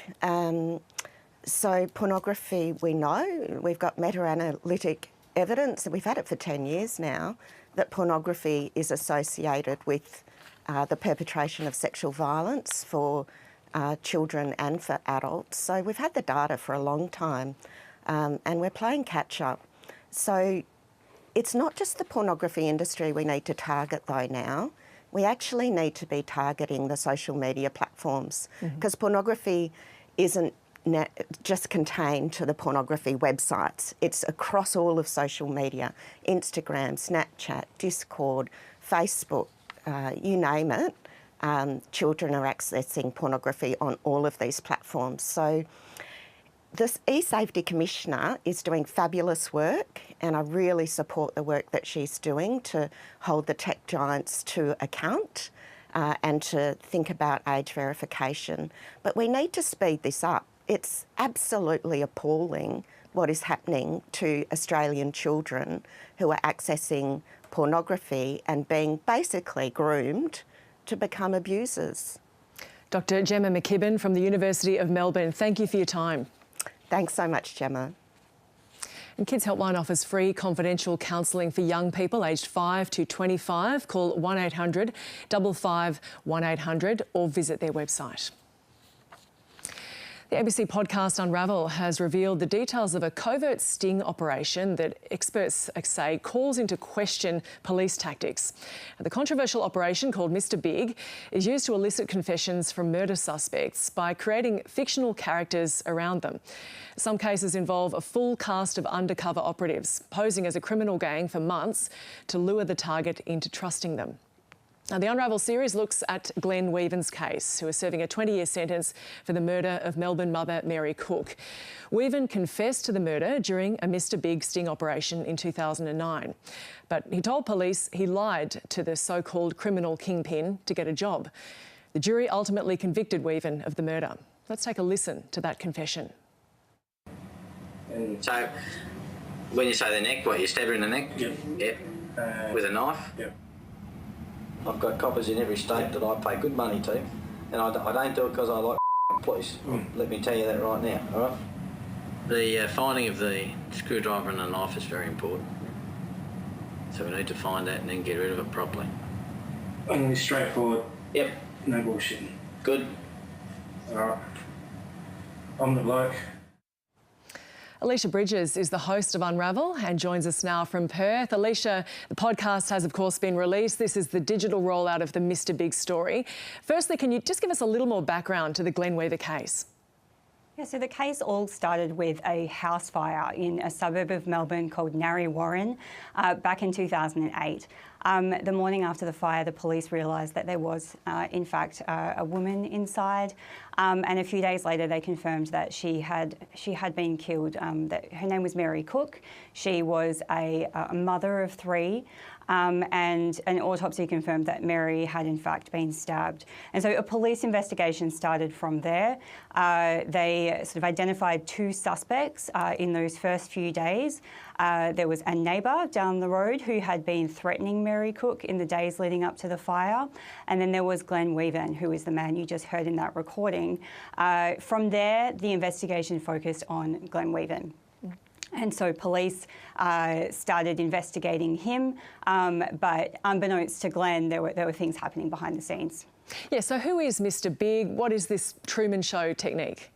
So pornography, we know, we've got meta-analytic evidence, and we've had it for 10 years now, that pornography is associated with the perpetration of sexual violence for children and for adults. So we've had the data for a long time, and we're playing catch-up. So it's not just the pornography industry we need to target though now. We actually need to be targeting the social media platforms, because pornography isn't just contained to the pornography websites. It's across all of social media, Instagram, Snapchat, Discord, Facebook, you name it. Children are accessing pornography on all of these platforms. So this eSafety Commissioner is doing fabulous work, and I really support the work that she's doing to hold the tech giants to account and to think about age verification. But we need to speed this up. It's absolutely appalling what is happening to Australian children who are accessing pornography and being basically groomed to become abusers. Dr. Gemma McKibben from the University of Melbourne, thank you for your time. Thanks so much, Gemma. And Kids Helpline offers free confidential counselling for young people aged 5 to 25. Call 1800 55 1800 or visit their website. The ABC podcast Unravel has revealed the details of a covert sting operation that experts say calls into question police tactics. The controversial operation, called Mr Big, is used to elicit confessions from murder suspects by creating fictional characters around them. Some cases involve a full cast of undercover operatives posing as a criminal gang for months to lure the target into trusting them. Now, the Unravel series looks at Glenn Weaven's case, who is serving a 20-year sentence for the murder of Melbourne mother Mary Cook. Weaven confessed to the murder during a Mr Big sting operation in 2009. But he told police he lied to the so-called criminal kingpin to get a job. The jury ultimately convicted Weaven of the murder. Let's take a listen to that confession. So, when you say the neck, what, you stab her in the neck? Yep. Yep. With a knife? Yep. I've got coppers in every state that I pay good money to, and I don't do it because I like police. Let me tell you that right now, all right? The finding of the screwdriver and the knife is very important. So we need to find that and then get rid of it properly. Only straightforward. Yep. No bullshit. Good. All right. I'm the bloke. Alicia Bridges is the host of Unravel and joins us now from Perth. Alicia, the podcast has of course been released. This is the digital rollout of the Mr Big story. Firstly, can you just give us a little more background to the Glen Weaver case? Yeah, so the case all started with a house fire in a suburb of Melbourne called Narre Warren back in 2008. The morning after the fire, the police realised that there was, in fact, a woman inside, and a few days later they confirmed that she had been killed. That her name was Mary Cook. She was a mother of 3. And an autopsy confirmed that Mary had in fact been stabbed. And so a police investigation started from there. They sort of identified 2 suspects in those first few days. There was a neighbour down the road who had been threatening Mary Cook in the days leading up to the fire. And then there was Glen Weaver, who is the man you just heard in that recording. From there, the investigation focused on Glen Weaver. And so police started investigating him, but unbeknownst to Glen, there were things happening behind the scenes. Yeah, so who is Mr Big? What is this Truman Show technique?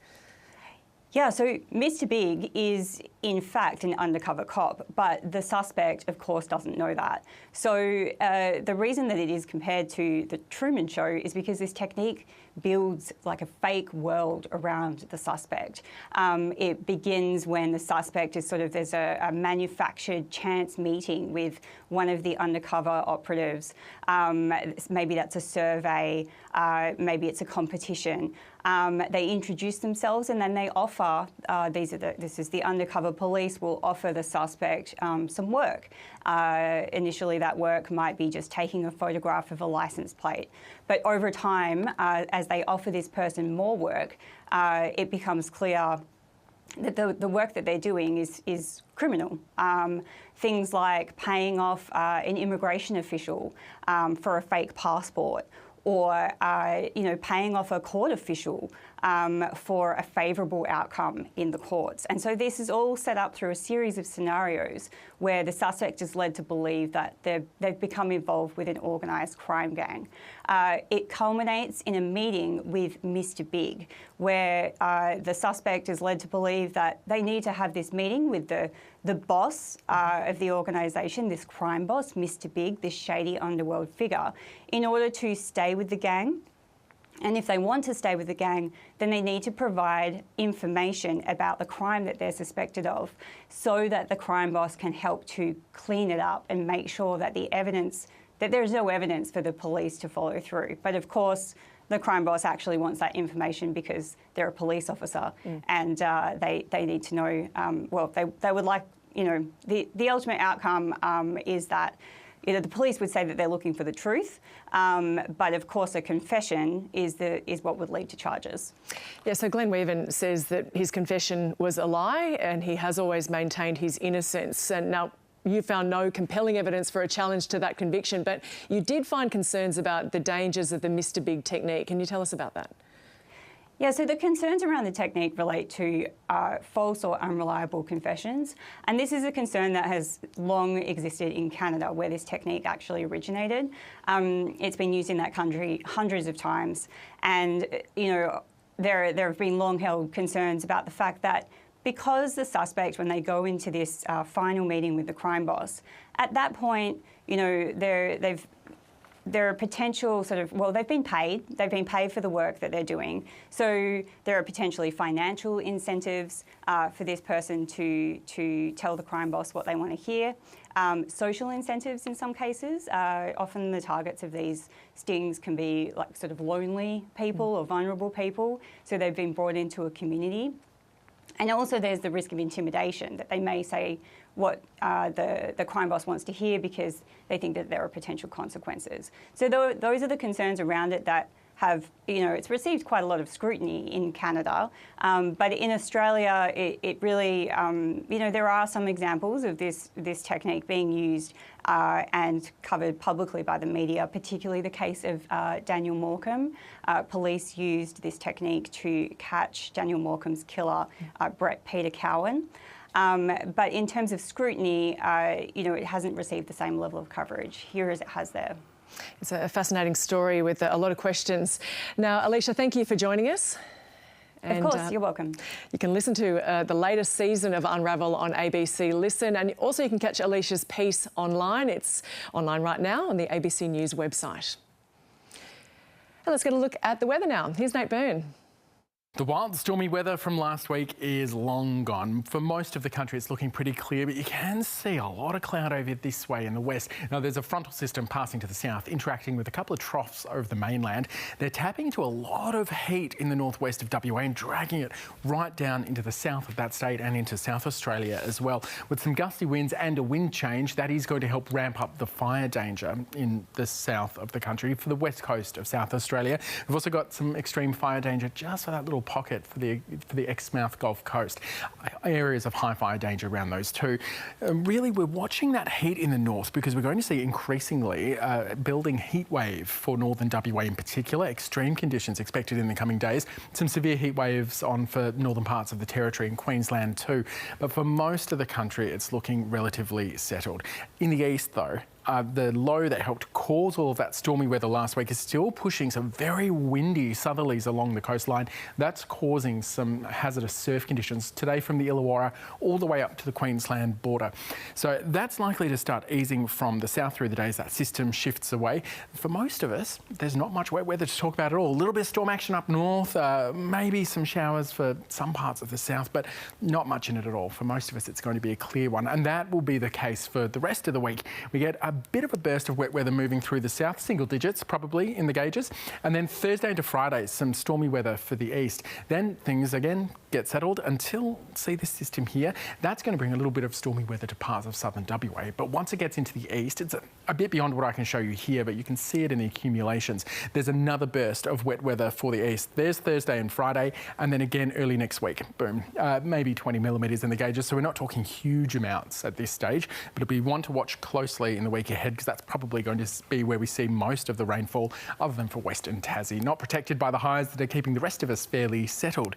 Yeah, so Mr Big is in fact an undercover cop, but the suspect, of course, doesn't know that. So the reason that it is compared to the Truman Show is because this technique builds like a fake world around the suspect. It begins when the suspect is there's a manufactured chance meeting with one of the undercover operatives. Maybe that's a survey, maybe it's a competition. They introduce themselves and then they offer, this is the undercover police, will offer the suspect some work. Initially that work might be just taking a photograph of a licence plate. But over time, as they offer this person more work, it becomes clear that the work that they're doing is criminal. Things like paying off an immigration official for a fake passport, or paying off a court official for a favourable outcome in the courts. And so this is all set up through a series of scenarios where the suspect is led to believe that they've become involved with an organised crime gang. It culminates in a meeting with Mr Big, where the suspect is led to believe that they need to have this meeting with the boss of the organisation, this crime boss, Mr Big, this shady underworld figure, in order to stay with the gang. And if they want to stay with the gang, then they need to provide information about the crime that they're suspected of so that the crime boss can help to clean it up and make sure that that there's no evidence for the police to follow through. But of course, the crime boss actually wants that information because they're a police officer and they need to know, they would like, the ultimate outcome is that the police would say that they're looking for the truth, but of course a confession is what would lead to charges. Yeah, so Glen Weaver says that his confession was a lie and he has always maintained his innocence. And now you found no compelling evidence for a challenge to that conviction, but you did find concerns about the dangers of the Mr Big technique. Can you tell us about that? Yeah, so the concerns around the technique relate to false or unreliable confessions. And this is a concern that has long existed in Canada, where this technique actually originated. It's been used in that country hundreds of times. And, there have been long-held concerns about the fact that because the suspect, when they go into this final meeting with the crime boss, at that point, there are potential they've been paid for the work that they're doing. So there are potentially financial incentives for this person to tell the crime boss what they want to hear. Social incentives in some cases. Often the targets of these stings can be lonely people or vulnerable people. So they've been brought into a community. And also there's the risk of intimidation, that they may say what the crime boss wants to hear because they think that there are potential consequences. So those are the concerns around it that have, it's received quite a lot of scrutiny in Canada. But in Australia, it really, there are some examples of this technique being used and covered publicly by the media, particularly the case of Daniel Morcombe. Police used this technique to catch Daniel Morcombe's killer, Brett Peter Cowan. But in terms of scrutiny, it hasn't received the same level of coverage here as it has there. It's a fascinating story with a lot of questions. Now, Alicia, thank you for joining us. And, of course, you're welcome. You can listen to the latest season of Unravel on ABC Listen, and also you can catch Alicia's piece online. It's online right now on the ABC News website. And let's get a look at the weather now. Here's Nate Byrne. The wild stormy weather from last week is long gone. For most of the country, it's looking pretty clear, but you can see a lot of cloud over this way in the west. Now, there's a frontal system passing to the south, interacting with a couple of troughs over the mainland. They're tapping into a lot of heat in the northwest of WA and dragging it right down into the south of that state and into South Australia as well. With some gusty winds and a wind change, that is going to help ramp up the fire danger in the south of the country for the west coast of South Australia. We've also got some extreme fire danger just for that little pocket for the Exmouth Gulf Coast. Areas of high fire danger around those too. Really, we're watching that heat in the north because we're going to see increasingly building heat wave for northern WA in particular. Extreme conditions expected in the coming days. Some severe heat waves on for northern parts of the Territory and Queensland too. But for most of the country, it's looking relatively settled. In the east though, the low that helped cause all of that stormy weather last week is still pushing some very windy southerlies along the coastline. That's causing some hazardous surf conditions today from the Illawarra all the way up to the Queensland border. So that's likely to start easing from the south through the day as that system shifts away. For most of us, there's not much wet weather to talk about at all. A little bit of storm action up north, maybe some showers for some parts of the south, but not much in it at all. For most of us, it's going to be a clear one, and that will be the case for the rest of the week. We get a bit of a burst of wet weather moving through the south, single digits probably in the gauges, and then Thursday into Friday, some stormy weather for the east. Then things again get settled until, see this system here, that's going to bring a little bit of stormy weather to parts of southern WA. But once it gets into the east, it's a bit beyond what I can show you here, but you can see it in the accumulations. There's another burst of wet weather for the east. There's Thursday and Friday, and then again early next week. Boom, maybe 20 millimetres in the gauges, so we're not talking huge amounts at this stage, but it'll be one to watch closely in the week ahead because that's probably going to be where we see most of the rainfall, other than for Western Tassie. Not protected by the highs that are keeping the rest of us fairly settled.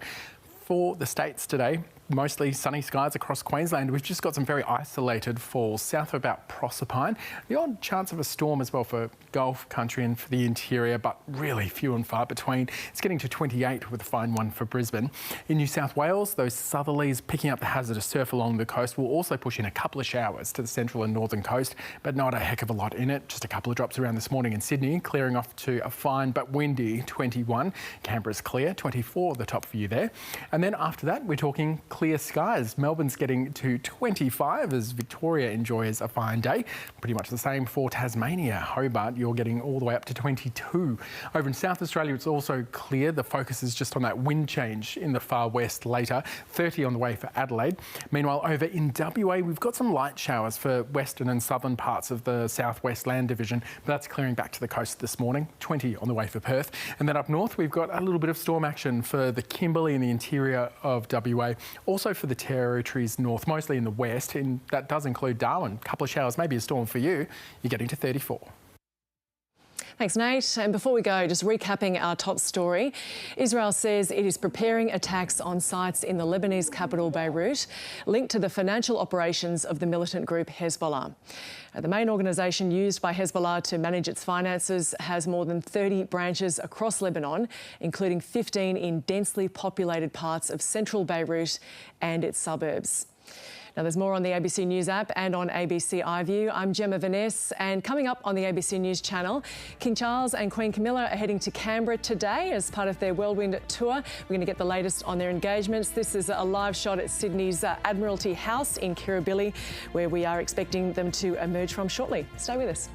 For the states today, mostly sunny skies across Queensland. We've just got some very isolated falls south of about Proserpine. The odd chance of a storm as well for Gulf country and for the interior, but really few and far between. It's getting to 28 with a fine one for Brisbane. In New South Wales, those southerlies picking up the hazardous surf along the coast will also push in a couple of showers to the central and northern coast, but not a heck of a lot in it. Just a couple of drops around this morning in Sydney, clearing off to a fine but windy 21. Canberra's clear, 24 the top for you there. And then after that, we're talking clear skies. Melbourne's getting to 25 as Victoria enjoys a fine day. Pretty much the same for Tasmania. Hobart, you're getting all the way up to 22. Over in South Australia, it's also clear. The focus is just on that wind change in the far west later. 30 on the way for Adelaide. Meanwhile, over in WA, we've got some light showers for western and southern parts of the southwest land division, but that's clearing back to the coast this morning. 20 on the way for Perth. And then up north, we've got a little bit of storm action for the Kimberley and the interior of WA. Also for the Territories north, mostly in the west, and that does include Darwin. A couple of showers, maybe a storm for you. You're getting to 34. Thanks, Nate. And before we go, just recapping our top story. Israel says it is preparing attacks on sites in the Lebanese capital Beirut, linked to the financial operations of the militant group Hezbollah. The main organisation used by Hezbollah to manage its finances has more than 30 branches across Lebanon, including 15 in densely populated parts of central Beirut and its suburbs. Now, there's more on the ABC News app and on ABC iView. I'm Gemma Veness, and coming up on the ABC News channel, King Charles and Queen Camilla are heading to Canberra today as part of their Whirlwind tour. We're going to get the latest on their engagements. This is a live shot at Sydney's Admiralty House in Kirribilli, where we are expecting them to emerge from shortly. Stay with us.